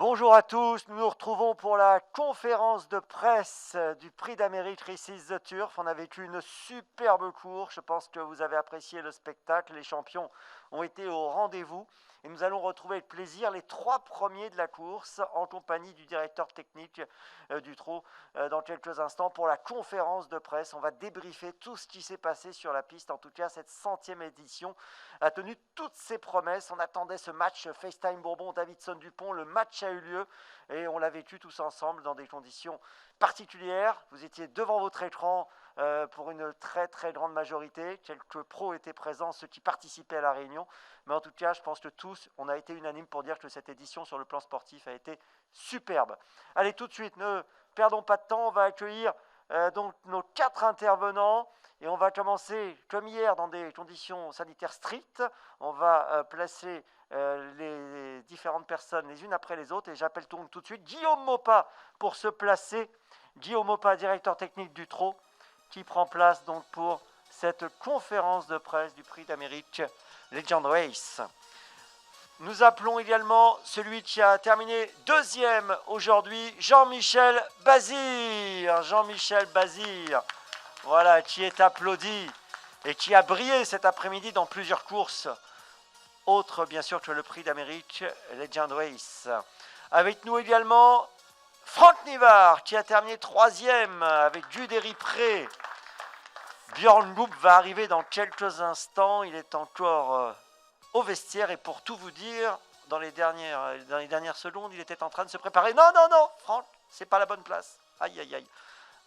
Bonjour à tous, nous nous retrouvons pour la conférence de presse du Prix d'Amérique Race the Turf. On a vécu une superbe course, je pense que vous avez apprécié le spectacle, les champions ont été au rendez-vous. Et nous allons retrouver avec plaisir les 3 premiers de la course en compagnie du directeur technique du trot dans quelques instants pour la conférence de presse. On va débriefer tout ce qui s'est passé sur la piste. En tout cas, cette 100e édition a tenu toutes ses promesses. On attendait ce match FaceTime Bourbon-Davidson-Dupont. Le match a eu lieu et on l'a vécu tous ensemble dans des conditions particulières. Vous étiez devant votre écran pour une très très grande majorité. Quelques pros étaient présents, ceux qui participaient à la réunion. Mais en tout cas, je pense que tous, on a été unanimes pour dire que cette édition sur le plan sportif a été superbe. Allez, tout de suite, ne perdons pas de temps, on va accueillir donc nos 4 intervenants. Et on va commencer, comme hier, dans des conditions sanitaires strictes. On va placer les différentes personnes les unes après les autres. Et j'appelle tout de suite Guillaume Maupas pour se placer. Guillaume Maupas, directeur technique du trot, qui prend place donc pour cette conférence de presse du Prix d'Amérique Legend Race. Nous appelons également celui qui a terminé deuxième aujourd'hui, Jean-Michel Bazir. Jean-Michel Bazir, voilà, qui est applaudi et qui a brillé cet après-midi dans plusieurs courses, autres bien sûr que le Prix d'Amérique Legend Race. Avec nous également Franck Nivard, qui a terminé troisième avec Guderi Pré. Björn Goop va arriver dans quelques instants, il est encore au vestiaire et pour tout vous dire, dans les dernières secondes, il était en train de se préparer. Non, Franck, c'est pas la bonne place. Aïe, aïe, aïe.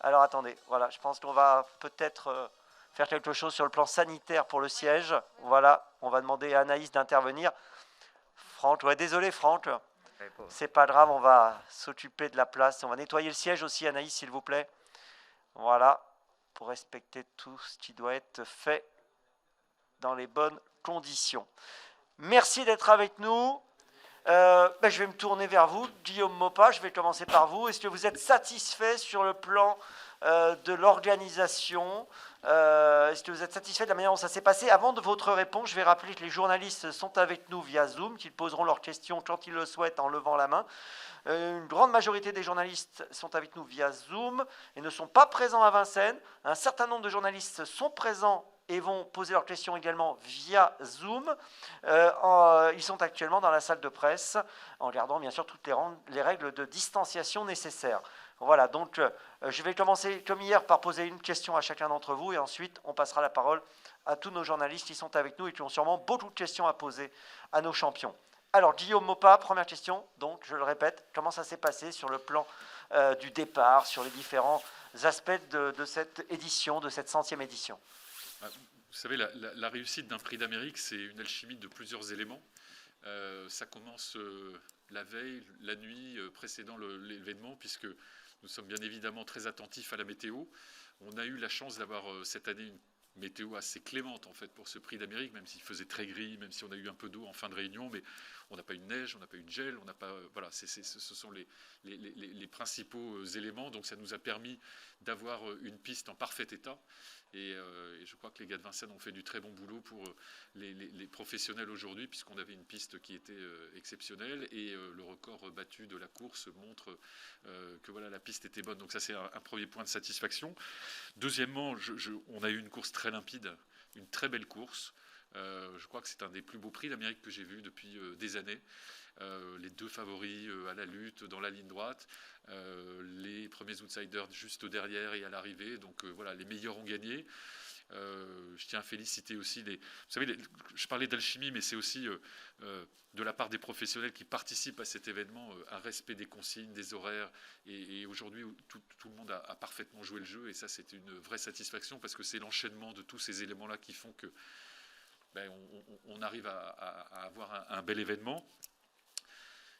Alors attendez, voilà, je pense qu'on va peut-être faire quelque chose sur le plan sanitaire pour le siège. Voilà, on va demander à Anaïs d'intervenir. Franck, ouais, désolé Franck, c'est pas grave, on va s'occuper de la place. On va nettoyer le siège aussi, Anaïs, s'il vous plaît. Voilà, pour respecter tout ce qui doit être fait dans les bonnes conditions. Merci d'être avec nous. Je vais me tourner vers vous, Guillaume Maupas, je vais commencer par vous. Est-ce que vous êtes satisfait sur le plan de l'organisation Est-ce que vous êtes satisfait de la manière dont ça s'est passé? Avant de votre réponse, je vais rappeler que les journalistes sont avec nous via Zoom, qu'ils poseront leurs questions quand ils le souhaitent en levant la main. Une grande majorité des journalistes sont avec nous via Zoom et ne sont pas présents à Vincennes. Un certain nombre de journalistes sont présents et vont poser leurs questions également via Zoom. Ils sont actuellement dans la salle de presse en gardant bien sûr toutes les règles de distanciation nécessaires. Voilà, donc je vais commencer comme hier par poser une question à chacun d'entre vous et ensuite on passera la parole à tous nos journalistes qui sont avec nous et qui ont sûrement beaucoup de questions à poser à nos champions. Alors Guillaume Maupas, première question, donc je le répète, comment ça s'est passé sur le plan du départ, sur les différents aspects de cette édition, de cette 100e édition? Vous savez, la réussite d'un prix d'Amérique, c'est une alchimie de plusieurs éléments. Ça commence la veille, la nuit précédant l'événement, puisque nous sommes bien évidemment très attentifs à la météo. On a eu la chance d'avoir cette année une météo assez clémente en fait pour ce prix d'Amérique, même s'il faisait très gris, même si on a eu un peu d'eau en fin de réunion, mais on n'a pas eu de neige, on n'a pas eu de gel, on n'a pas, voilà, ce sont les principaux éléments. Donc ça nous a permis d'avoir une piste en parfait état. Et je crois que les gars de Vincennes ont fait du très bon boulot pour les professionnels aujourd'hui, puisqu'on avait une piste qui était exceptionnelle et le record battu de la course montre que voilà, la piste était bonne. Donc ça, c'est un premier point de satisfaction. Deuxièmement, on a eu une course très limpide, une très belle course. Je crois que c'est un des plus beaux prix d'Amérique que j'ai vu depuis des années. Les deux favoris à la lutte dans la ligne droite, les premiers outsiders juste derrière et à l'arrivée. Donc voilà, les meilleurs ont gagné. Je tiens à féliciter aussi vous savez, je parlais d'alchimie, mais c'est aussi de la part des professionnels qui participent à cet événement, un respect des consignes, des horaires. Et aujourd'hui, tout le monde a parfaitement joué le jeu. Et ça, c'est une vraie satisfaction parce que c'est l'enchaînement de tous ces éléments-là qui font que on arrive à avoir un bel événement.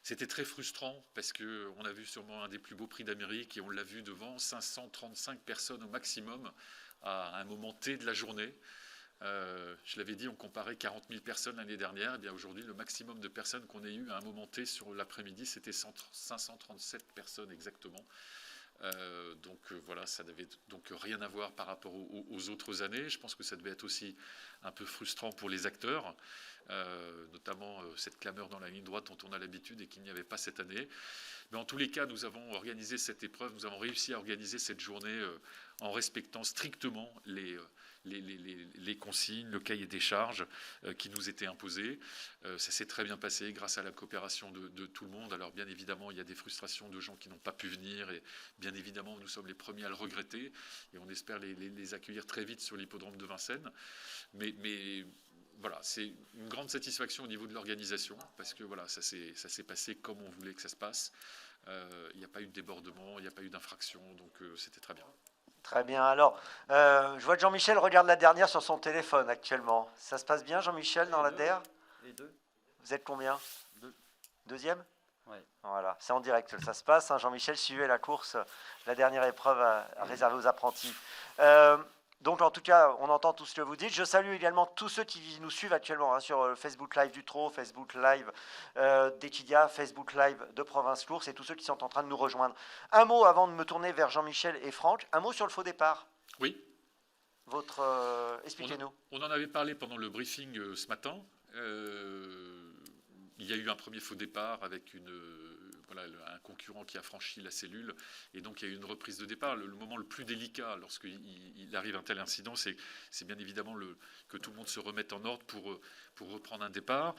C'était très frustrant parce qu'on a vu sûrement un des plus beaux prix d'Amérique et on l'a vu devant 535 personnes au maximum à un moment T de la journée. Je l'avais dit, on comparait 40 000 personnes l'année dernière. Et bien aujourd'hui, le maximum de personnes qu'on ait eu à un moment T sur l'après-midi, c'était 537 personnes exactement. Voilà, ça n'avait donc rien à voir par rapport aux autres années. Je pense que ça devait être aussi un peu frustrant pour les acteurs. notamment cette clameur dans la ligne droite dont on a l'habitude et qu'il n'y avait pas cette année. Mais en tous les cas, nous avons organisé cette épreuve, nous avons réussi à organiser cette journée en respectant strictement les consignes, le cahier des charges qui nous étaient imposés. Ça s'est très bien passé grâce à la coopération de tout le monde. Alors bien évidemment, il y a des frustrations de gens qui n'ont pas pu venir et bien évidemment, nous sommes les premiers à le regretter et on espère les accueillir très vite sur l'hippodrome de Vincennes. Mais voilà, c'est une grande satisfaction au niveau de l'organisation parce que voilà, ça s'est passé comme on voulait que ça se passe. Il n'y a pas eu de débordement, il n'y a pas eu d'infraction, donc c'était très bien. Très bien. Alors, je vois que Jean-Michel regarde la dernière sur son téléphone actuellement. Ça se passe bien, Jean-Michel, dans la DER? Les deux. Vous êtes combien? Deuxième? Ouais. Voilà, c'est en direct, ça se passe. Hein. Jean-Michel suivait la course, la dernière épreuve réservée aux apprentis. Donc en tout cas, on entend tout ce que vous dites. Je salue également tous ceux qui nous suivent actuellement sur le Facebook Live du Trot, Facebook Live d'Equidia, Facebook Live de Province Course et tous ceux qui sont en train de nous rejoindre. Un mot avant de me tourner vers Jean-Michel et Franck, un mot sur le faux départ. Oui. Expliquez-nous. On en avait parlé pendant le briefing ce matin. Il y a eu un premier faux départ avec un concurrent qui a franchi la cellule et donc il y a eu une reprise de départ. Le moment le plus délicat lorsqu'il arrive un tel incident, c'est bien évidemment que tout le monde se remette en ordre pour reprendre un départ.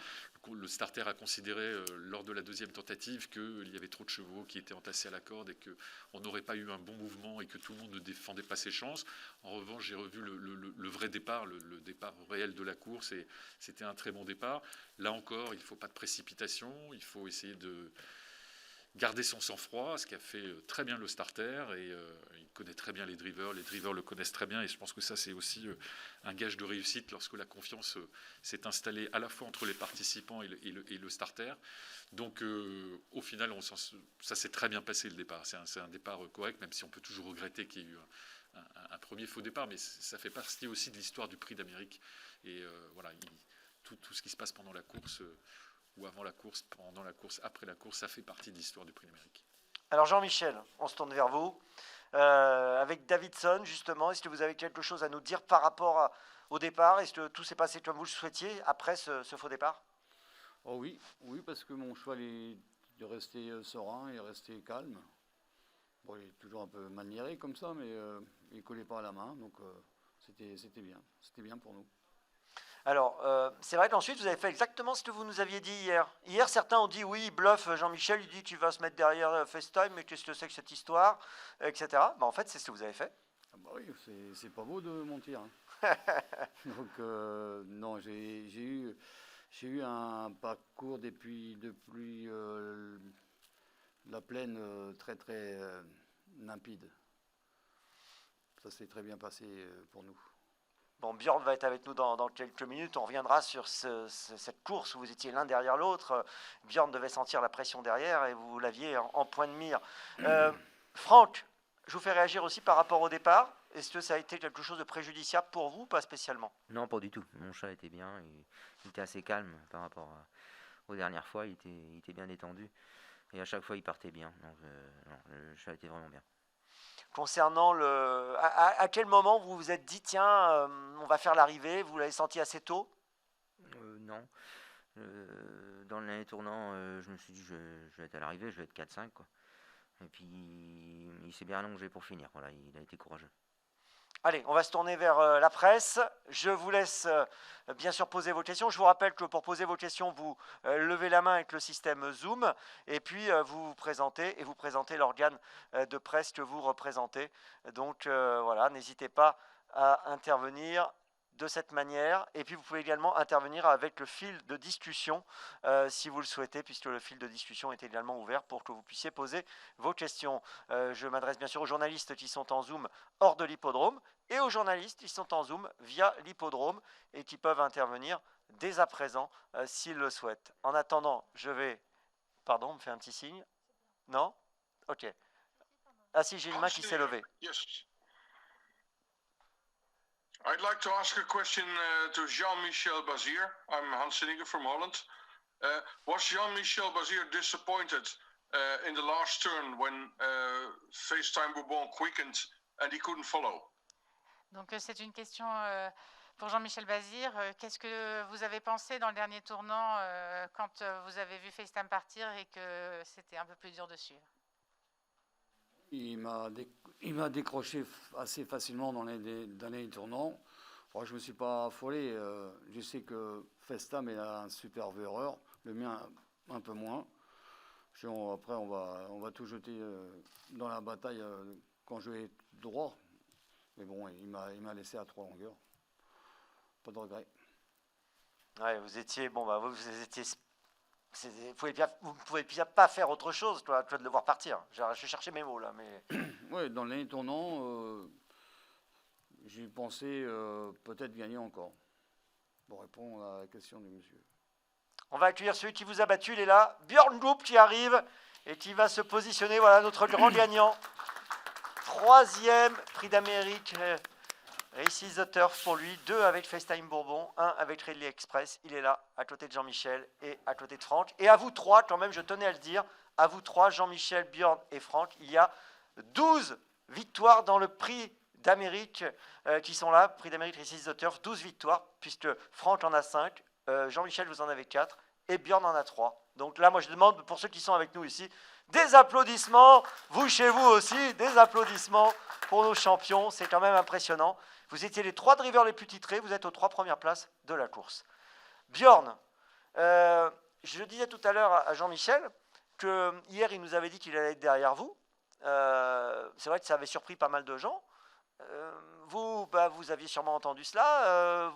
Le starter a considéré lors de la deuxième tentative qu'il y avait trop de chevaux qui étaient entassés à la corde et qu'on n'aurait pas eu un bon mouvement et que tout le monde ne défendait pas ses chances. En revanche, j'ai revu le vrai départ, le départ réel de la course et c'était un très bon départ. Là encore, il ne faut pas de précipitation, il faut essayer de garder son sang-froid, ce qu'a fait très bien le starter et il connaît très bien les drivers le connaissent très bien et je pense que ça c'est aussi un gage de réussite lorsque la confiance s'est installée à la fois entre les participants et le starter. Donc au final ça s'est très bien passé le départ, c'est un départ correct même si on peut toujours regretter qu'il y ait eu un premier faux départ, mais ça fait partie aussi de l'histoire du Prix d'Amérique et voilà, tout ce qui se passe pendant la course ou avant la course, pendant la course, après la course, ça fait partie de l'histoire du Prix d'Amérique. Alors Jean-Michel, on se tourne vers vous. Avec Davidson, justement, est-ce que vous avez quelque chose à nous dire par rapport au départ? Est-ce que tout s'est passé comme vous le souhaitiez après ce faux départ? Oh oui, parce que mon cheval est resté serein, il est resté calme. Bon, il est toujours un peu maniéré comme ça, mais il ne collait pas à la main, donc c'était bien. C'était bien pour nous. Alors, c'est vrai qu'ensuite, vous avez fait exactement ce que vous nous aviez dit hier. Hier, certains ont dit, oui, il bluffe Jean-Michel, il dit qu'il va se mettre derrière FaceTime, mais qu'est-ce que c'est que cette histoire, etc. En fait, c'est ce que vous avez fait. Ah bah oui, c'est pas beau de mentir. Hein. Donc, non, j'ai eu un parcours depuis la plaine très, très limpide. Ça s'est très bien passé pour nous. Bon, Björn va être avec nous dans quelques minutes. On reviendra sur cette course où vous étiez l'un derrière l'autre. Björn devait sentir la pression derrière et vous l'aviez en point de mire. Franck, je vous fais réagir aussi par rapport au départ. Est-ce que ça a été quelque chose de préjudiciable pour vous, pas spécialement? Non, pas du tout. Mon chat était bien. Il était assez calme par rapport aux dernières fois. Il était bien détendu. Et à chaque fois, il partait bien. Donc, non, le chat était vraiment bien. Concernant à quel moment vous vous êtes dit, tiens, on va faire l'arrivée, vous l'avez senti assez tôt? Non. Dans l'année tournant, je me suis dit, je vais être à l'arrivée, je vais être 4-5, quoi. Et puis, il s'est bien allongé pour finir. Voilà, il a été courageux. Allez, on va se tourner vers la presse. Je vous laisse bien sûr poser vos questions. Je vous rappelle que pour poser vos questions, vous levez la main avec le système Zoom et puis vous vous présentez et vous présentez l'organe de presse que vous représentez. Donc voilà, n'hésitez pas à intervenir de cette manière. Et puis vous pouvez également intervenir avec le fil de discussion si vous le souhaitez, puisque le fil de discussion est également ouvert pour que vous puissiez poser vos questions. Je m'adresse bien sûr aux journalistes qui sont en Zoom hors de l'hippodrome et aux journalistes qui sont en Zoom via l'hippodrome et qui peuvent intervenir dès à présent s'ils le souhaitent. En attendant, je vais... Pardon, on me fait un petit signe? Non? Ok. Ah si, j'ai une main qui s'est levée. Yes. I'd like to ask a question to Jean-Michel Bazir. I'm Hans Sinninger from Holland. Was Jean-Michel Bazir disappointed in the last turn when FaceTime Bourbon quickened and he couldn't follow? Donc c'est une question Pour Jean-Michel Bazir, qu'est-ce que vous avez pensé dans le dernier tournant quand vous avez vu FaceTime partir et que c'était un peu plus dur de suivre? Il m'a décroché assez facilement dans les tournants. Bon, je ne me suis pas affolé. Je sais que FaceTime est un super verreur, le mien un peu moins. Après, on va tout jeter dans la bataille quand je vais droit. Mais bon, il m'a laissé à 3 longueurs. Pas de regret. Ouais, vous étiez, vous étiez, vous ne pouvez pas faire autre chose, toi, de le voir partir. Je cherchais mes mots là, mais. Oui, dans les tournants, j'ai pensé peut-être gagner encore. Pour répondre à la question du monsieur. On va accueillir celui qui vous a battu, il est là. Björn Goop qui arrive et qui va se positionner. Voilà notre grand gagnant. 3e prix d'Amérique. Races the Turf pour lui, 2 avec FaceTime Bourbon, 1 avec Ridley Express. Il est là, à côté de Jean-Michel et à côté de Franck. Et à vous 3, quand même, je tenais à le dire, à vous 3, Jean-Michel, Björn et Franck, il y a 12 victoires dans le prix d'Amérique qui sont là, prix d'Amérique Races the Turf, 12 victoires, puisque Franck en a 5, Jean-Michel, vous en avez 4, et Björn en a 3. Donc là, moi, je demande, pour ceux qui sont avec nous ici, des applaudissements, vous chez vous aussi, des applaudissements pour nos champions, c'est quand même impressionnant. Vous étiez les 3 drivers les plus titrés, vous êtes aux 3 premières places de la course. Björn, je disais tout à l'heure à Jean-Michel que hier il nous avait dit qu'il allait être derrière vous. C'est vrai que ça avait surpris pas mal de gens. Vous aviez sûrement entendu cela.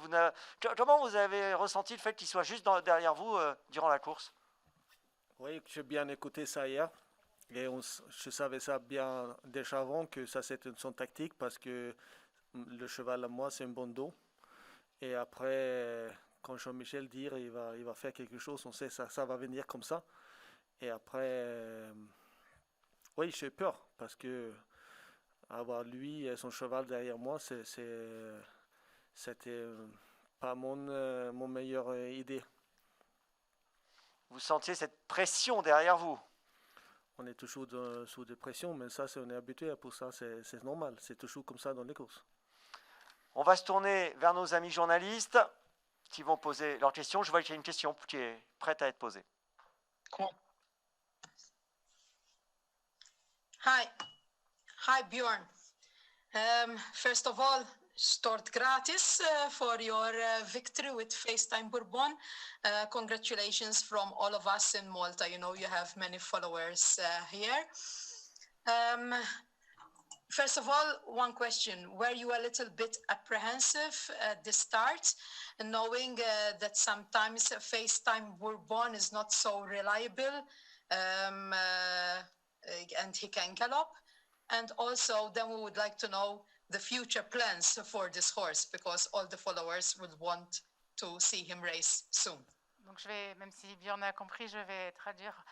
Comment vous avez ressenti le fait qu'il soit juste derrière vous durant la course? Oui, j'ai bien écouté ça hier. Et je savais ça bien déjà avant que ça c'était son tactique parce que le cheval à moi c'est un bon dos. Et après, quand Jean-Michel dit il va faire quelque chose, on sait que ça va venir comme ça. Et après, oui, j'ai peur parce que avoir lui et son cheval derrière moi, c'était pas mon meilleure idée. Vous sentiez cette pression derrière vous? On est toujours sous des pressions, mais ça, on est habitué pour ça, c'est normal. C'est toujours comme ça dans les courses. On va se tourner vers nos amis journalistes qui vont poser leurs questions. Je vois qu'il y a une question qui est prête à être posée. Hi Björn. First of all, stort gratis for your victory with FaceTime Bourbon. Congratulations from all of us in Malta. You know you have many followers here. First of all, one question. Were you a little bit apprehensive at the start, knowing that sometimes FaceTime Bourbon is not so reliable and he can gallop? And also, then we would like to know the future plans for this horse, because all the followers would want to see him race soon. Donc même si Björn a compris, je vais traduire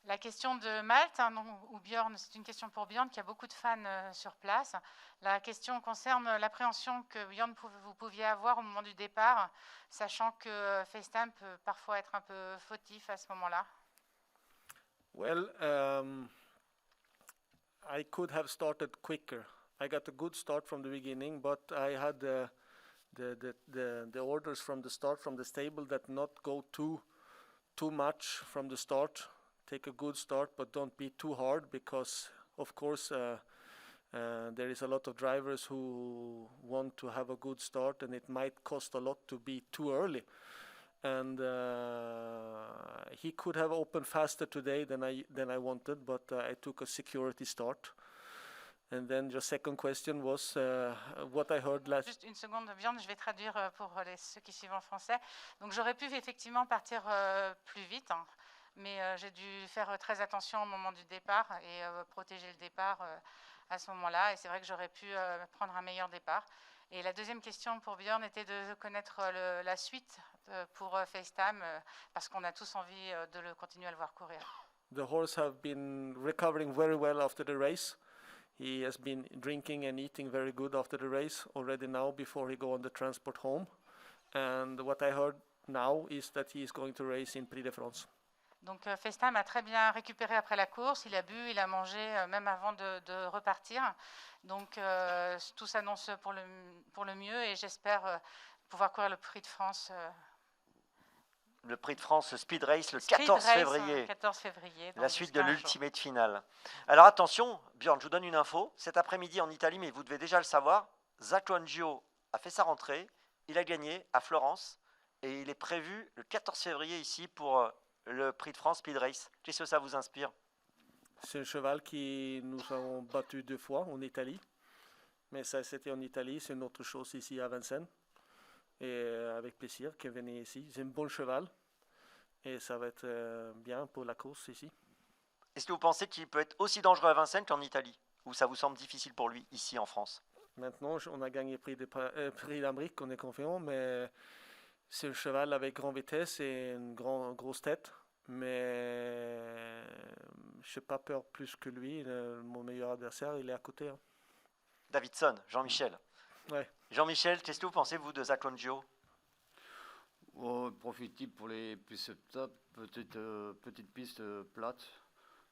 la question de Malte, ou Björn, c'est une question pour Björn qui a beaucoup de fans sur place. La question concerne l'appréhension que Björn, vous pouviez avoir au moment du départ, sachant que FaceTime peut parfois être un peu fautif à ce moment-là. Well, I could have started quicker. I got a good start from the beginning, but I had the orders from the start from the stable that not go too much from the start. Take a good start, but don't be too hard, because of course there is a lot of drivers who want to have a good start, and it might cost a lot to be too early. And he could have opened faster today than I wanted, but I took a security start. And then your second question was what I heard last. Juste une seconde, Björn, je vais traduire pour ceux qui suivent en français. Donc j'aurais pu effectivement partir plus vite, mais j'ai dû faire très attention au moment du départ et protéger le départ à ce moment-là. Et c'est vrai que j'aurais pu prendre un meilleur départ. Et la deuxième question pour Björn était de connaître la suite pour FaceTime, parce qu'on a tous envie de le continuer à le voir courir. The horse have been recovering very well after the race. He has been drinking and eating very good after the race already now before he go on the transport home. And what I heard now is that he is going to race in Prix de France. Donc FaceTime a très bien récupéré après la course, il a bu, il a mangé même avant de repartir. Donc tout s'annonce pour le mieux et j'espère pouvoir courir le Prix de France. Le Prix de France Speed Race le Speed 14 Race, février. 14 février. La donc suite d'ici de 15 jours. l'Ultimate Finale. Alors attention, Björn, je vous donne une info. Cet après-midi en Italie, mais vous devez déjà le savoir, Zacquangio a fait sa rentrée. Il a gagné à Florence et il est prévu le 14 février ici pour le Prix de France Speed Race. Qu'est-ce que ça vous inspire? C'est un cheval qui nous avons battu 2 fois en Italie. Mais ça, c'était en Italie. C'est une autre chose ici à Vincennes. Et avec plaisir qu'il vienne ici. C'est un bon cheval. Et ça va être bien pour la course ici. Est-ce que vous pensez qu'il peut être aussi dangereux à Vincennes qu'en Italie? Ou ça vous semble difficile pour lui ici en France? Maintenant, on a gagné le prix d'Amérique, on est confiant. Mais c'est un cheval avec grande vitesse et une grosse tête. Mais je n'ai pas peur plus que lui. Mon meilleur adversaire, il est à côté. Hein. Davidson, Jean-Michel. Ouais. Jean-Michel, qu'est-ce que vous pensez, vous, de Zacquangio? Profil type pour les pistes top, petite piste plate.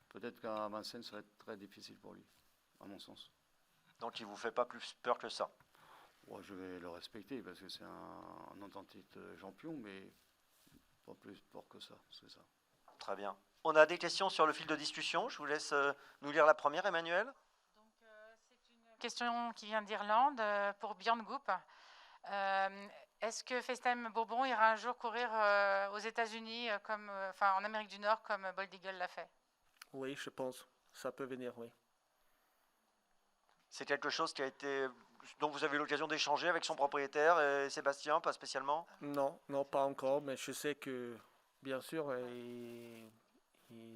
Peut-être qu'à Vincennes, ça va être très difficile pour lui, à mon sens. Donc il ne vous fait pas plus peur que ça? Ouais, je vais le respecter parce que c'est un authentique champion, mais pas plus fort que ça, c'est ça. Très bien. On a des questions sur le fil de discussion. Je vous laisse nous lire la première, Emmanuel. Donc, c'est une question qui vient d'Irlande pour Björn Goop. Est-ce que FaceTime Bourbon ira un jour courir aux États-Unis, en Amérique du Nord, comme Bold Eagle l'a fait? Oui, je pense. Ça peut venir, oui. C'est quelque chose dont vous avez eu l'occasion d'échanger avec son propriétaire, Sébastien, pas spécialement? Non, pas encore, mais je sais que, bien sûr,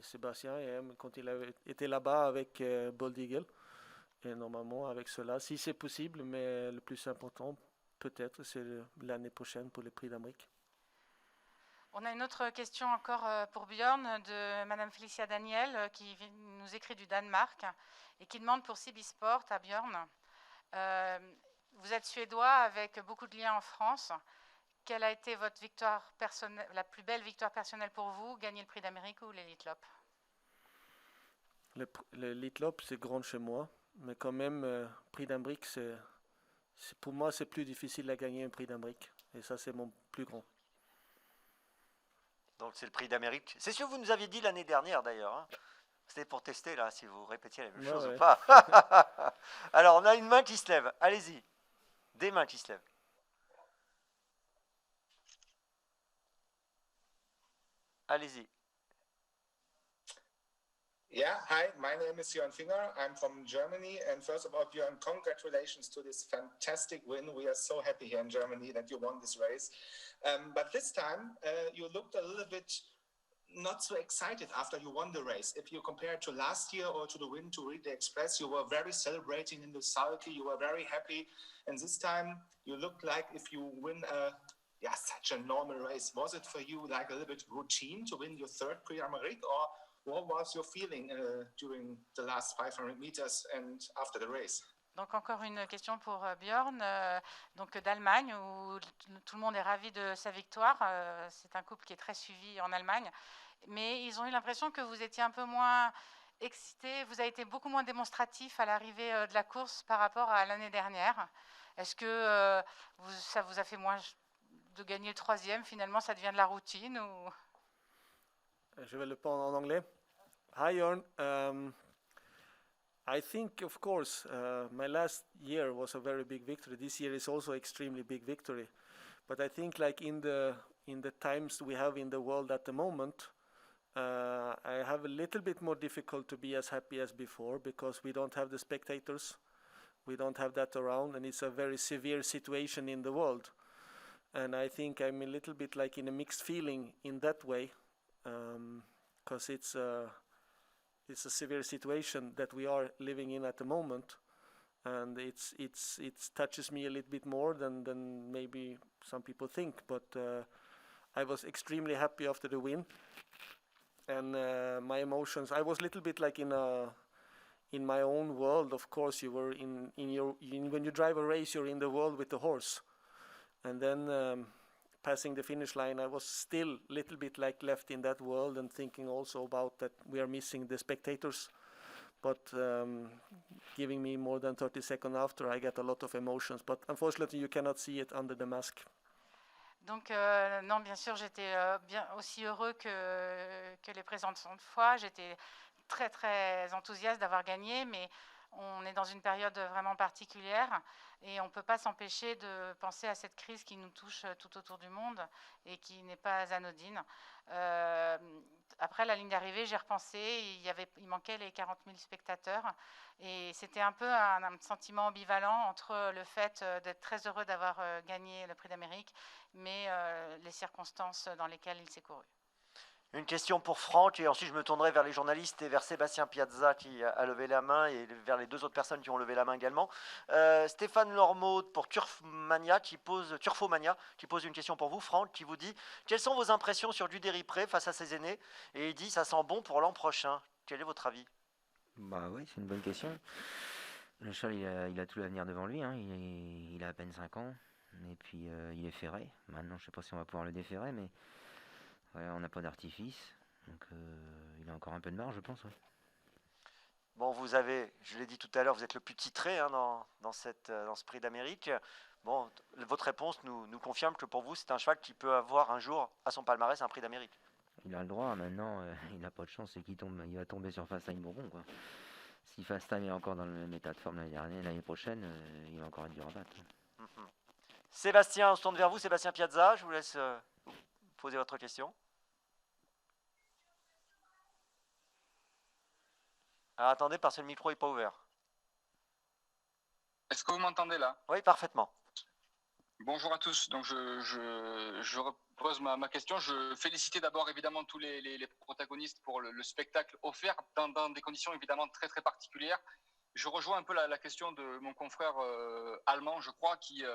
Sébastien aime quand il avait été là-bas avec Bold Eagle. Et normalement, avec cela, si c'est possible, mais le plus important, peut-être, c'est l'année prochaine pour le Prix d'Amérique. On a une autre question encore pour Björn de Madame Félicia Daniel qui nous écrit du Danemark et qui demande pour CB Sport à Björn. Vous êtes suédois avec beaucoup de liens en France. Quelle a été votre victoire personnelle, la plus belle victoire personnelle pour vous, gagner le Prix d'Amérique ou l'Elite Lopp? L'Elite Lopp, c'est grand chez moi, mais quand même, Prix d'Amérique, pour moi, c'est plus difficile à gagner un Prix d'Amérique. Et ça, c'est mon plus grand. Donc c'est le Prix d'Amérique. C'est ce que vous nous aviez dit l'année dernière d'ailleurs. Hein. C'était pour tester là, si vous répétiez la même chose ou pas. Alors on a une main qui se lève. Allez-y. Des mains qui se lèvent. Allez-y. Yeah, hi, my name is Jörn Finger. I'm from Germany. And first of all, Björn, congratulations to this fantastic win. We are so happy here in Germany that you won this race. But this time, you looked a little bit not so excited after you won the race. If you compare it to last year or to the win to Ridley Express, you were very celebrating in the sulky. You were very happy. And this time, you looked like if you win such a normal race. Was it for you like a little bit routine to win your third Prix d'Amérique, or what was your feeling during the last 500 meters and after the race? Donc encore une question pour Björn, donc d'Allemagne, où tout le monde est ravi de sa victoire. C'est un couple qui est très suivi en Allemagne. Mais ils ont eu l'impression que vous étiez un peu moins excité. Vous avez été beaucoup moins démonstratif à l'arrivée de la course par rapport à l'année dernière. Est-ce que ça vous a fait moins de gagner le troisième? Finalement, ça devient de la routine ou... Je vais le prendre en anglais. Hi, Jörn. I think, of course, my last year was a very big victory. This year is also extremely big victory. But I think, like in the times we have in the world at the moment, I have a little bit more difficult to be as happy as before because we don't have the spectators. We don't have that around, and it's a very severe situation in the world. And I think I'm a little bit like in a mixed feeling in that way. Because it's a severe situation that we are living in at the moment, and it touches me a little bit more than maybe some people think. But I was extremely happy after the win, and my emotions. I was a little bit like in my own world. Of course, you were when you drive a race, you're in the world with the horse, and then. Passing the finish line, I was still a little bit like left in that world and thinking also about that we are missing the spectators. But giving me more than 30 seconds after, I get a lot of emotions. But unfortunately, you cannot see it under the mask. Donc non, bien sûr, j'étais bien aussi heureux que les précédentes fois. J'étais très très enthousiaste d'avoir gagné, mais on est dans une période vraiment particulière et on ne peut pas s'empêcher de penser à cette crise qui nous touche tout autour du monde et qui n'est pas anodine. Après la ligne d'arrivée, j'ai repensé, il manquait les 40 000 spectateurs et c'était un peu un sentiment ambivalent entre le fait d'être très heureux d'avoir gagné le Prix d'Amérique, mais les circonstances dans lesquelles il s'est couru. Une question pour Franck, et ensuite je me tournerai vers les journalistes et vers Sébastien Piazza qui a levé la main, et vers les deux autres personnes qui ont levé la main également. Stéphane Lormeau pour Turfomania qui pose une question pour vous, Franck, qui vous dit « Quelles sont vos impressions sur Duderry-Pré face à ses aînés ?» Et il dit « Ça sent bon pour l'an prochain ». Quel est votre avis? Bah oui, c'est une bonne question. Le cheval, il a tout l'avenir devant lui, hein. Il a à peine 5 ans, et puis il est ferré. Maintenant, je sais pas si on va pouvoir le déferrer, mais ouais, on n'a pas d'artifice, donc il a encore un peu de marge, je pense. Ouais. Bon, vous avez, je l'ai dit tout à l'heure, vous êtes le plus titré hein, dans ce Prix d'Amérique. Bon, votre réponse nous confirme que pour vous, c'est un cheval qui peut avoir un jour à son palmarès un Prix d'Amérique. Il a le droit, maintenant, il n'a pas de chance, c'est qu'il va tomber sur Fast Time Bourbon, quoi. Si Fast Time est encore dans le même état de forme l'année prochaine, il va encore être dur à battre. Sébastien, on se tourne vers vous, Sébastien Piazza, je vous laisse poser votre question. Alors, attendez, parce que le micro n'est pas ouvert. Est-ce que vous m'entendez là? Oui, parfaitement. Bonjour à tous. Donc je repose ma question. Je félicitais d'abord évidemment tous les protagonistes pour le spectacle offert dans des conditions évidemment très très particulières. Je rejoins un peu la question de mon confrère allemand, je crois, qui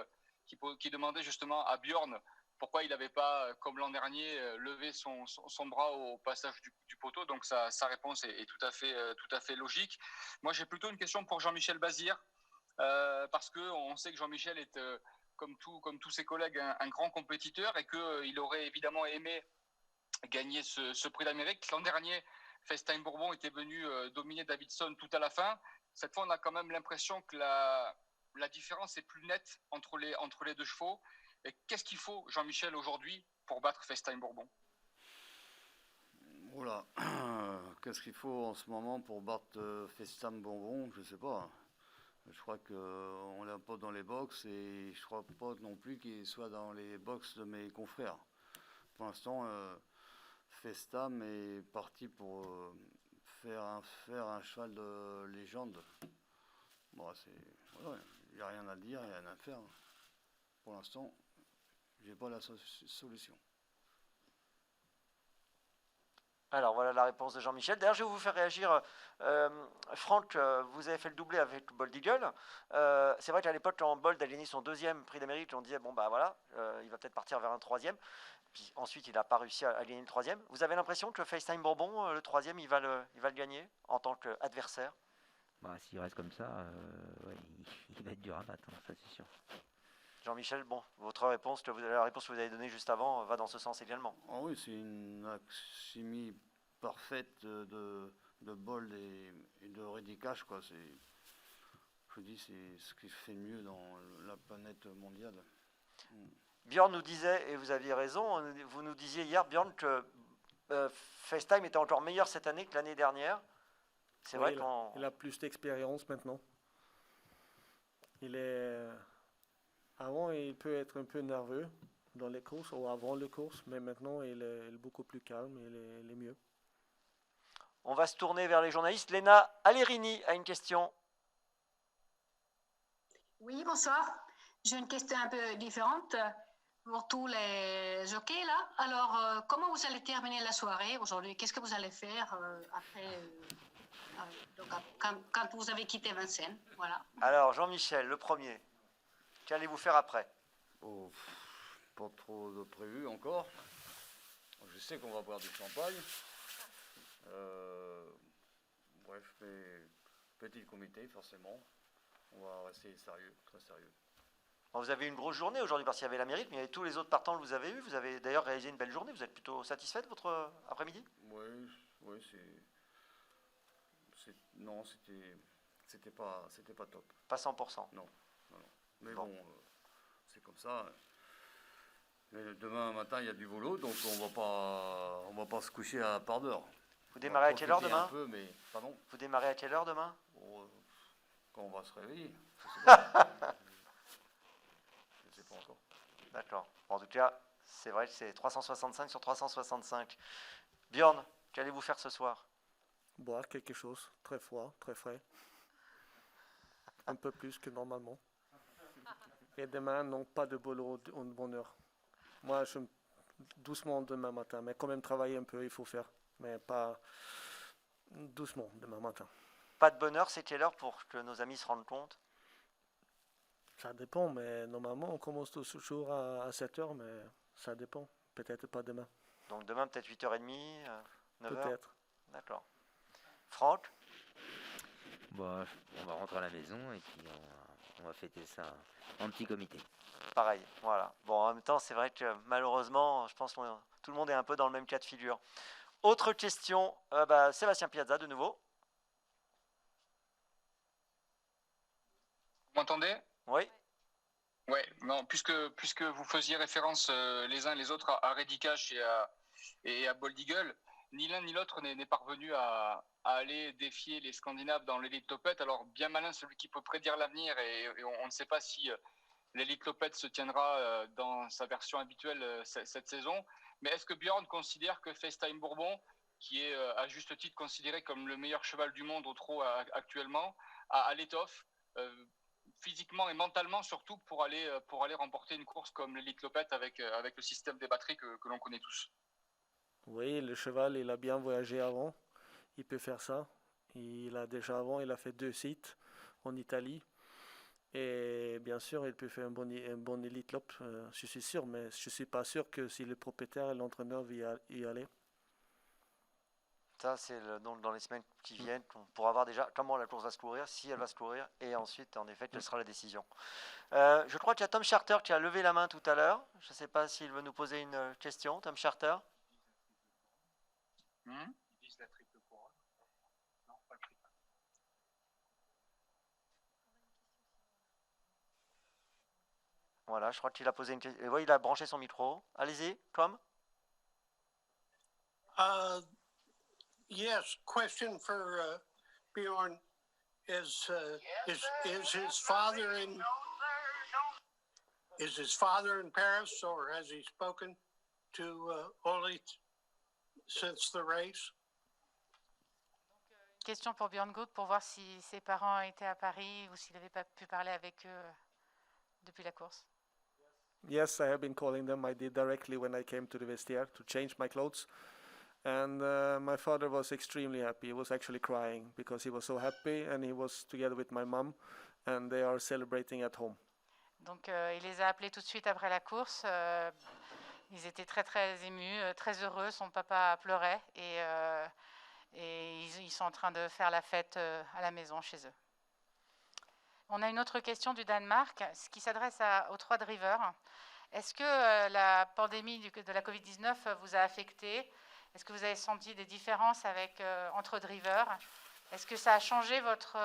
demandait justement à Björn pourquoi il n'avait pas, comme l'an dernier, levé son bras au passage du poteau. Donc sa réponse est tout à fait logique. Moi, j'ai plutôt une question pour Jean-Michel Bazir, parce qu'on sait que Jean-Michel est, comme tous ses collègues, un grand compétiteur et qu'il aurait évidemment aimé gagner ce Prix d'Amérique. L'an dernier, Fast-Time Bourbon était venu dominer Davidson tout à la fin. Cette fois, on a quand même l'impression que la différence est plus nette entre les deux chevaux. Et qu'est-ce qu'il faut, Jean-Michel, aujourd'hui pour battre Fast-Time Bourbon? Voilà. Qu'est-ce qu'il faut en ce moment pour battre Fast-Time Bourbon? Je ne sais pas. Je crois qu'on l'a pas dans les box et je crois pas non plus qu'il soit dans les box de mes confrères. Pour l'instant, Festam est parti pour faire un cheval de légende. Bon, voilà, il n'y a rien à dire, il n'y a rien à faire. Pour l'instant, j'ai pas la solution. Alors voilà la réponse de Jean-Michel. D'ailleurs, je vais vous faire réagir. Franck, vous avez fait le doublé avec Bold Eagle. C'est vrai qu'à l'époque, quand Bold a gagné son deuxième Prix d'Amérique, on disait bon bah voilà, il va peut-être partir vers un troisième. Puis ensuite, il n'a pas réussi à gagner le troisième. Vous avez l'impression que Fast-Time Bourbon, le troisième, il va le gagner en tant qu'adversaire? Bah, s'il reste comme ça, ouais, il va être dur à battre, hein, ça c'est sûr. Jean-Michel, bon, votre réponse, la réponse que vous avez donnée juste avant va dans ce sens également. Ah oui, c'est une alchimie parfaite de Bold et de Reddicash, quoi. Je dis, c'est ce qui fait mieux dans la planète mondiale. Björn nous disait, et vous aviez raison, vous nous disiez hier, Björn, que FaceTime était encore meilleur cette année que l'année dernière. C'est vrai qu'on... Il a plus d'expérience maintenant. Avant, il peut être un peu nerveux dans les courses ou avant les courses, mais maintenant, il est beaucoup plus calme, il est mieux. On va se tourner vers les journalistes. Léna Allerini a une question. Oui, bonsoir. J'ai une question un peu différente pour tous les jockeys là. Alors, comment vous allez terminer la soirée aujourd'hui? Qu'est-ce que vous allez faire après, quand vous avez quitté Vincennes? Voilà. Alors, Jean-Michel, le premier. Qu'allez-vous faire après? Oh, pas trop de prévu encore. Je sais qu'on va boire du champagne. Bref, mais petit comité, forcément. On va rester sérieux, très sérieux. Bon, vous avez une grosse journée aujourd'hui parce qu'il y avait l'Amérique, mais il y avait tous les autres partants que vous avez eus. Vous avez d'ailleurs réalisé une belle journée. Vous êtes plutôt satisfait de votre après-midi? Oui, non, c'était pas top. Pas 100%. Non. Mais bon, c'est comme ça. Mais demain matin, il y a du boulot, donc on va pas se coucher à part d'heure. Vous démarrez à quelle heure demain? Pardon? Vous démarrez à quelle heure demain? Quand on va se réveiller. Je sais pas. Je sais pas encore. D'accord. Bon, en tout cas, c'est vrai que c'est 365 sur 365. Bjorn, qu'allez-vous faire ce soir? Boire quelque chose, très froid, très frais. Un peu plus que normalement. Et demain, non, pas de boulot en bonne heure. Moi, doucement demain matin, mais quand même travailler un peu, il faut faire. Mais pas doucement demain matin. Pas de bonne heure, c'est quelle heure pour que nos amis se rendent compte? Ça dépend, mais normalement, on commence toujours à 7h, mais ça dépend. Peut-être pas demain. Donc demain, peut-être 8h30, 9h? Peut-être. D'accord. Franck? Bon, on va rentrer à la maison et puis on va fêter ça en petit comité. Pareil, voilà. Bon, en même temps, c'est vrai que malheureusement, je pense que tout le monde est un peu dans le même cas de figure. Autre question, Sébastien Piazza de nouveau. Vous m'entendez? Oui. Ouais, non, puisque vous faisiez référence les uns les autres à Reddy Cash et à Bold Eagle, ni l'un ni l'autre n'est parvenu à aller défier les Scandinaves dans l'Elite Topette. Alors, bien malin celui qui peut prédire l'avenir, et on ne sait pas si l'Elite Topette se tiendra dans sa version habituelle cette saison. Mais est-ce que Bjorn considère que FaceTime Bourbon, qui est à juste titre considéré comme le meilleur cheval du monde au trot actuellement, a l'étoffe physiquement et mentalement surtout pour aller remporter une course comme l'Elite Lopette avec le système des batteries que l'on connaît tous? Oui, le cheval, il a bien voyagé avant. Il peut faire ça. Il a fait 2 sites en Italie. Et bien sûr, il peut faire un bon Elite Lop, je suis sûr, mais je ne suis pas sûr que si le propriétaire et l'entraîneur veulent y aller. Ça, c'est donc dans les semaines qui viennent, pour avoir déjà comment la course va se courir, si elle va se courir, et ensuite, en effet, quelle sera la décision. Je crois qu'il y a Tom Charter qui a levé la main tout à l'heure. Je ne sais pas s'il veut nous poser une question, Tom Charter. Ils disent la triple couronne. Non, pas le triple. Voilà, je crois qu'il a posé une question. Oui, il a branché son micro. Allez-y, Tom. Yes, question for Bjorn. Is his father in Paris, or has he spoken to Oli since the race? Question pour Bjorn Gould pour voir si ses parents étaient à Paris ou s'il n'avait pas pu parler avec eux depuis la course. Yes, I have been calling them. I did directly when I came to the vestiaire to change my clothes. And my father was extremely happy. He was actually crying because he was so happy, and he was together with my mom, and they are celebrating at home. Donc il les a appelés tout de suite après la course. Ils étaient très très émus, très heureux. Son papa pleurait et ils sont en train de faire la fête à la maison chez eux. On a une autre question du Danemark, ce qui s'adresse aux 3 drivers. Est-ce que la pandémie de la Covid-19 vous a affecté? Est-ce que vous avez senti des différences entre drivers? Est-ce que ça a changé votre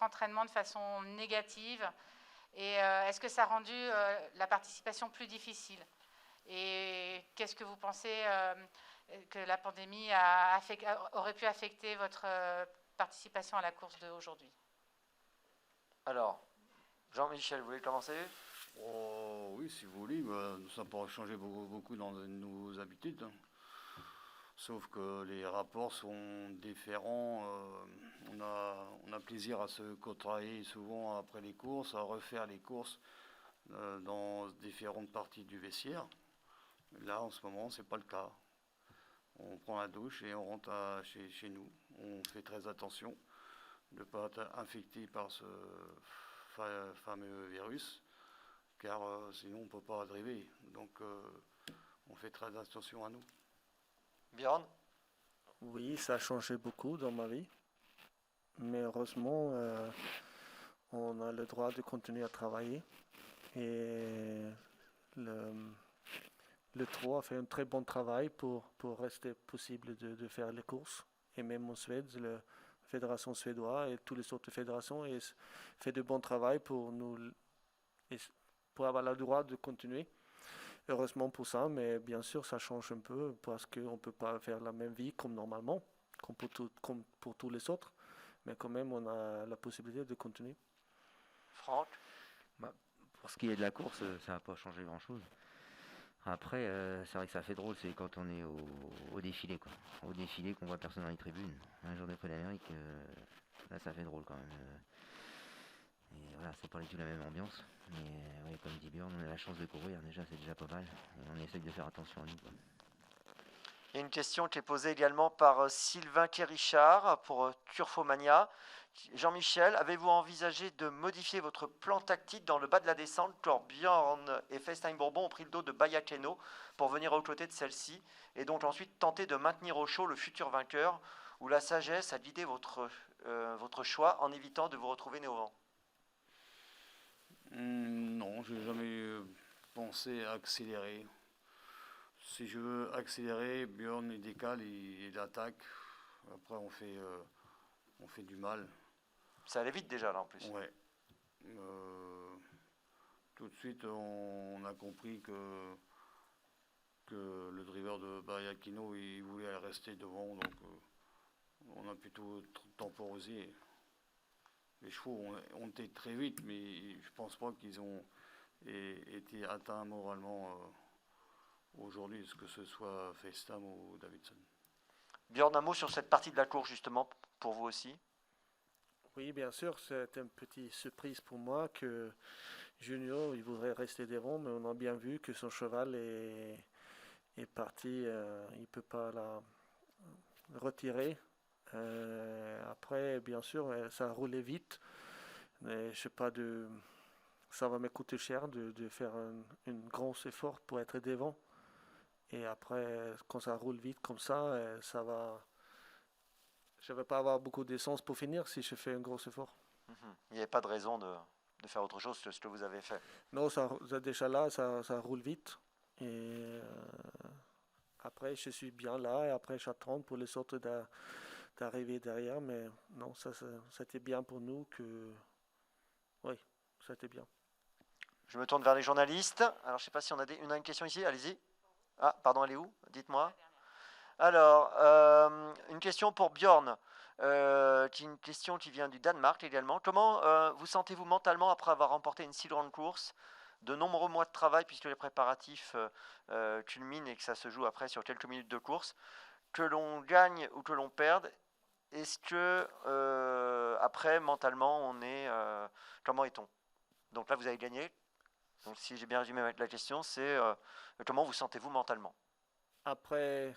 entraînement de façon négative? Et est-ce que ça a rendu la participation plus difficile? Et qu'est-ce que vous pensez que la pandémie aurait pu affecter votre participation à la course d'aujourd'hui? Alors, Jean-Michel, vous voulez commencer? Oh, oui, si vous voulez, ça pourra changer beaucoup dans nos habitudes. Sauf que les rapports sont différents. On a plaisir à se côtoyer souvent après les courses, à refaire les courses dans différentes parties du vestiaire. Là, en ce moment, c'est pas le cas. On prend la douche et on rentre chez nous. On fait très attention de ne pas être infecté par ce fameux virus, car sinon on ne peut pas driver. Donc on fait très attention à nous. Bjorn? Oui, ça a changé beaucoup dans ma vie. Mais heureusement, on a le droit de continuer à travailler. Et le trot a fait un très bon travail pour rester possible de faire les courses. Et même en Suède, la fédération suédoise et toutes les autres fédérations fait de bon travail pour avoir le droit de continuer. heureusement pour ça, mais bien sûr, ça change un peu parce qu'on ne peut pas faire la même vie comme normalement, comme pour tous les autres, mais quand même, on a la possibilité de continuer. Franck? Bah, pour ce qui est de la course, ça n'a pas changé grand-chose. Après, c'est vrai que ça fait drôle, c'est quand on est au défilé, quoi. Au défilé, qu'on voit personne dans les tribunes. Un jour de Prix d'Amérique, là, ça fait drôle quand même. Et voilà, c'est pas du tout la même ambiance. Mais ouais, comme dit Björn, on a la chance de courir, déjà, c'est déjà pas mal. Et on essaye de faire attention à nous, quoi. Il y a une question qui est posée également par Sylvain Kérichard pour Turfomania. Jean-Michel, avez-vous envisagé de modifier votre plan tactique dans le bas de la descente quand Björn et FaceTime Bourbon ont pris le dos de Bayakeno pour venir aux côtés de celle-ci et donc ensuite tenter de maintenir au chaud le futur vainqueur, ou la sagesse a guidé votre choix en évitant de vous retrouver nez au vent? Non, je n'ai jamais pensé à accélérer. Si je veux accélérer, Björn il décale, il attaque. Après on fait du mal. Ça allait vite déjà là en plus. Ouais. Tout de suite on a compris que le driver de Bayakino il voulait rester devant, donc on a plutôt temporisé. Les chevaux ont été très vite, mais je pense pas qu'ils ont été atteints moralement aujourd'hui, que ce soit FaceTime ou Davidson. Björn, un mot sur cette partie de la course justement pour vous aussi? Oui, bien sûr, c'est une petite surprise pour moi que Junior, il voudrait rester devant, mais on a bien vu que son cheval est parti, il ne peut pas la retirer. Après, bien sûr, ça roulait vite. Mais je sais pas, ça va me coûter cher de faire un grand effort pour être devant. Et après, quand ça roule vite comme ça, ça va. Je ne vais pas avoir beaucoup d'essence pour finir si je fais un gros effort. Il n'y avait pas de raison de faire autre chose que ce que vous avez fait. Non, déjà là, ça roule vite. Et après, je suis bien là. Et après, j'attends pour les autres d'arriver derrière. Mais non, c'était bien pour nous que... Oui, c'était bien. Je me tourne vers les journalistes. Alors, je ne sais pas si on a une question ici. Allez-y. Ah, pardon, elle est où? Dites-moi. Alors, une question pour Björn, une question qui vient du Danemark également. Comment vous sentez-vous mentalement après avoir remporté une si grande course? De nombreux mois de travail puisque les préparatifs culminent et que ça se joue après sur quelques minutes de course. Que l'on gagne ou que l'on perde, est-ce que après, mentalement, comment est-on? Donc là, vous avez gagné. Donc si j'ai bien résumé la question, c'est comment vous sentez-vous mentalement? Après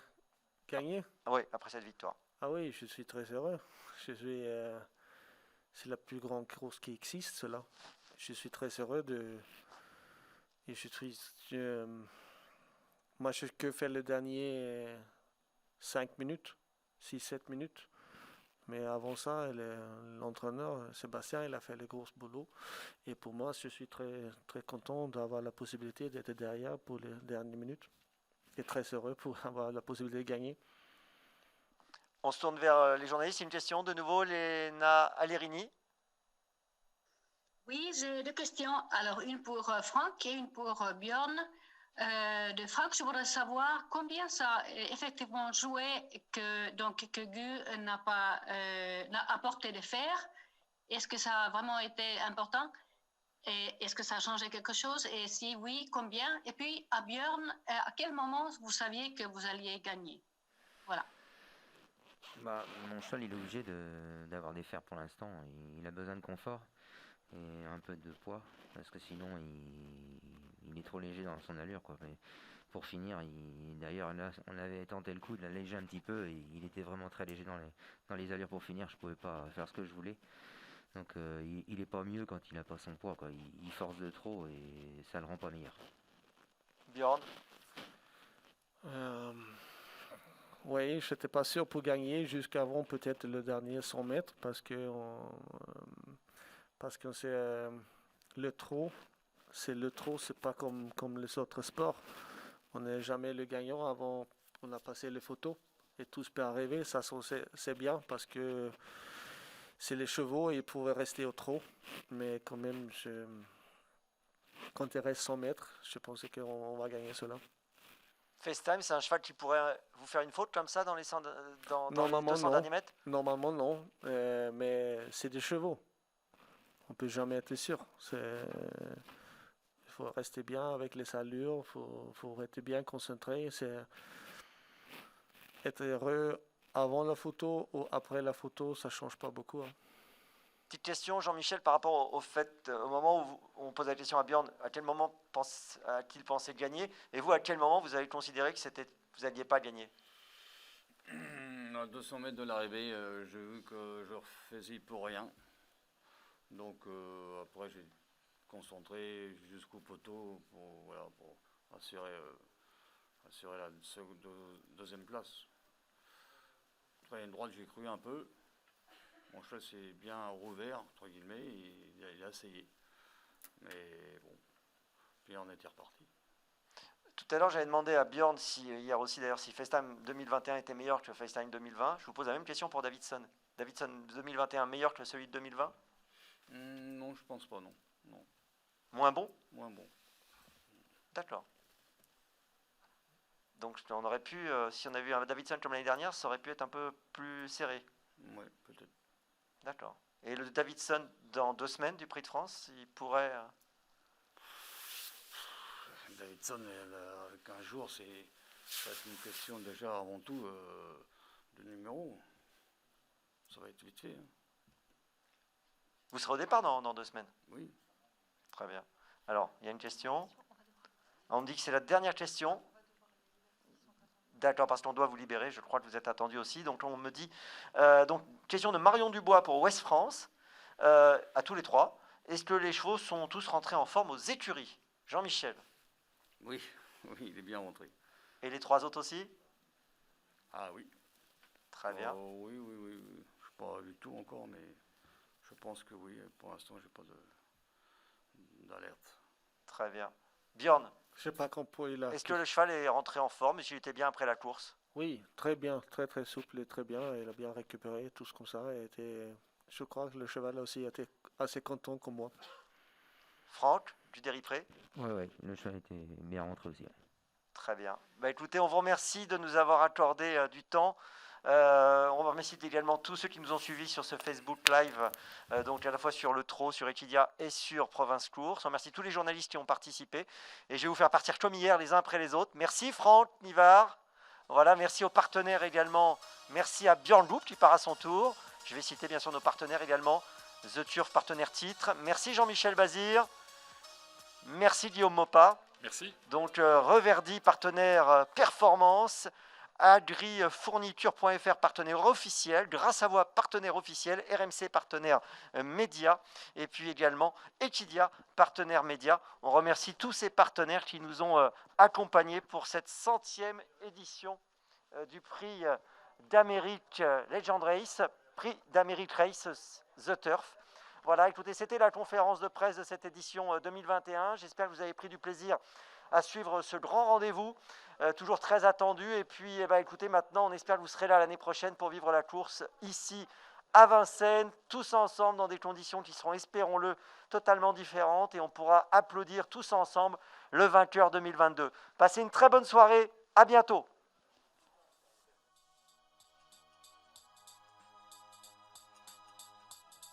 gagner? Oui, après cette victoire. Ah oui, je suis très heureux. C'est la plus grande course qui existe, cela. Je suis très heureux et moi, je n'ai que fait le dernier 5 minutes, 6-7 minutes. Mais avant ça, l'entraîneur, Sébastien, il a fait le gros boulot. Et pour moi, je suis très, très content d'avoir la possibilité d'être derrière pour les dernières minutes. Et très heureux pour avoir la possibilité de gagner. On se tourne vers les journalistes. Une question de nouveau, Léna Allerini. Oui, j'ai deux questions. Alors, une pour Franck et une pour Björn. De Franck, je voudrais savoir combien ça a effectivement joué que Gu n'a apporté de fer. Est-ce que ça a vraiment été important? Et est-ce que ça a changé quelque chose? Et si oui, combien? Et puis, à Björn, à quel moment vous saviez que vous alliez gagner? Voilà. Mon cheval, il est obligé d'avoir des fers pour l'instant. Il a besoin de confort et un peu de poids, parce que sinon, il est trop léger dans son allure, quoi. Mais pour finir, d'ailleurs, là, on avait tenté le coup de l'alléger un petit peu, et il était vraiment très léger dans les allures pour finir. Je pouvais pas faire ce que je voulais. Donc il est pas mieux quand il a pas son poids, quoi. Il force de trop et ça le rend pas meilleur. Björn? Oui, je n'étais pas sûr pour gagner jusqu'avant peut-être le dernier 100 mètres parce que c'est le trot. C'est pas comme les autres sports. On n'est jamais le gagnant avant on a passé les photos et tout peut arriver. Ça c'est bien parce que c'est les chevaux et ils pouvaient rester au trot. Mais quand même, quand il reste 100 mètres, je pensais qu'on va gagner cela. FaceTime, c'est un cheval qui pourrait vous faire une faute comme ça dans les 200 non. derniers mètres? Normalement, non. Mais c'est des chevaux. On ne peut jamais être sûr. Il faut rester bien avec les allures, il faut rester bien concentré. Être heureux avant la photo ou après la photo, ça ne change pas beaucoup. Hein. Petite question, Jean-Michel, par rapport au fait, au moment où on pose la question à Björn, à quel moment a-t-il pensé gagner? Et vous, à quel moment vous avez considéré que vous n'alliez pas gagner? À 200 mètres de l'arrivée, j'ai vu que je refaisais pour rien. Donc après, j'ai concentré jusqu'au poteau pour assurer la deuxième place. Après, une droite, j'ai cru un peu. Mon cheval s'est bien rouvert, entre guillemets, il a essayé. Mais bon, puis on était reparti. Tout à l'heure, j'avais demandé à Björn, hier aussi d'ailleurs, si FaceTime 2021 était meilleur que FaceTime 2020. Je vous pose la même question pour Davidson. Davidson 2021 meilleur que celui de 2020? Non, je pense pas, non. Moins bon? Moins bon. D'accord. Donc on aurait pu, si on avait eu un Davidson comme l'année dernière, ça aurait pu être un peu plus serré. Oui, peut-être. D'accord. Et le Davidson dans 2 semaines du Prix de France, il pourrait... Davidson, avec un jour, ça va être une question déjà avant tout de numéro. Ça va être vite fait. Hein. Vous serez au départ dans 2 semaines? Oui. Très bien. Alors, il y a une question. On me dit que c'est la dernière question. D'accord, parce qu'on doit vous libérer. Je crois que vous êtes attendu aussi. Donc, on me dit... donc, question de Marion Dubois pour Ouest France, à tous les 3. Est-ce que les chevaux sont tous rentrés en forme aux écuries? Jean-Michel? Oui, il est bien rentré. Et les 3 autres aussi? Ah oui. Très bien. Oui. Je ne sais pas du tout encore, mais je pense que oui. Pour l'instant, je n'ai pas d'alerte. Très bien. Björn? Je n'ai pas compris là. Est-ce que le cheval est rentré en forme? Est-ce qu'il était bien après la course? Oui, très bien, très souple et très bien. Il a bien récupéré, tout ce comme ça. Je crois que le cheval aussi était assez content comme moi. Franck, du Déripré? Oui, le cheval était bien rentré aussi. Très bien. Bah, écoutez, on vous remercie de nous avoir accordé du temps. On remercie également tous ceux qui nous ont suivis sur ce Facebook Live, donc à la fois sur le Trot, sur Equidia et sur Province Course. On remercie tous les journalistes qui ont participé. Et je vais vous faire partir comme hier, les uns après les autres. Merci Franck Nivard. Voilà, merci aux partenaires également. Merci à Björn Loup qui part à son tour. Je vais citer bien sûr nos partenaires également. The Turf, partenaire titre. Merci Jean-Michel Bazir. Merci Guillaume Maupas. Merci. Donc Reverdy, partenaire performance. Agrifourniture.fr, partenaire officiel, Grâce à Voix, partenaire officiel, RMC, partenaire média, et puis également Equidia, partenaire média. On remercie tous ces partenaires qui nous ont accompagnés pour cette 100e édition du prix d'Amérique Legend Race, prix d'Amérique Race The Turf. Voilà, écoutez, c'était la conférence de presse de cette édition 2021. J'espère que vous avez pris du plaisir à suivre ce grand rendez-vous, toujours très attendu. Et puis, écoutez, maintenant, on espère que vous serez là l'année prochaine pour vivre la course ici à Vincennes, tous ensemble, dans des conditions qui seront, espérons-le, totalement différentes. Et on pourra applaudir tous ensemble le vainqueur 2022. Passez une très bonne soirée. À bientôt.